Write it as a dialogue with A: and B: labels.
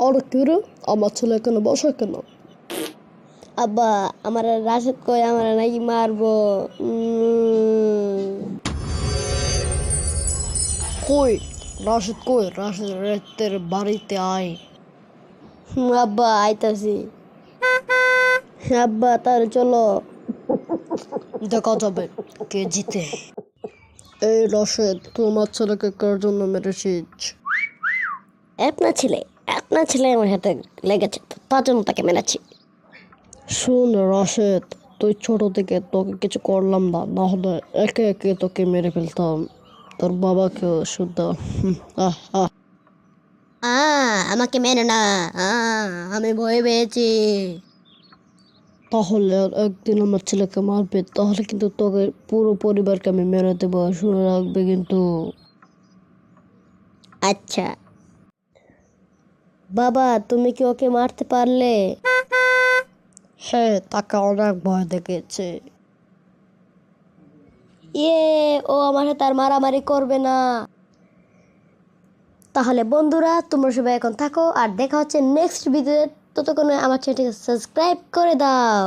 A: আর কি রে, আমার ছেলে এখানে বসে কেন?
B: আব্বা, আমার রাশেদ কই আমার নাকি মারবো।
A: কই রাশেদ, কই রাশেদের বাড়িতে আয়।
B: আব্বা আইতাছি। আব্বা তার চলো।
A: দেখা যাবে কে জিতে। এই রাশেদ, তোমার ছেলেকে কার জন্য মেরেছিস?
B: আপনার ছেলে আমার সাথে লেগেছে তো, তার জন্য তাকে মেরেছি।
A: শুন রাশেদ, তুই ছোট থেকে তোকে কিছু করলাম না, না হলে একে একে তোকে মেরে ফেলতাম, তোর বাবাকেও শুদ্ধ। আহ আহ
B: আমাকে মেরে না। আমি ভয় পেয়েছি।
A: তাহলে আর একদিন আমার ছেলেকে মারবে, তাহলে কিন্তু তোকে পুরো পরিবারকে আমি মেরে দেবো, শুনে রাখবে কিন্তু।
B: আচ্ছা বাবা, তুমি কি ওকে মারতে পারলে?
A: হ্যাঁ, তাকে অনেক ভয় দেখেছে।
B: ইয়ে, ও আমার সাথে আর মারামারি করবে না। তাহলে বন্ধুরা, তোমরা সবাই এখন থাকো আর দেখা হচ্ছে নেক্সট ভিডিওতে। ততক্ষণে আমার চ্যানেলটিকে সাবস্ক্রাইব করে দাও।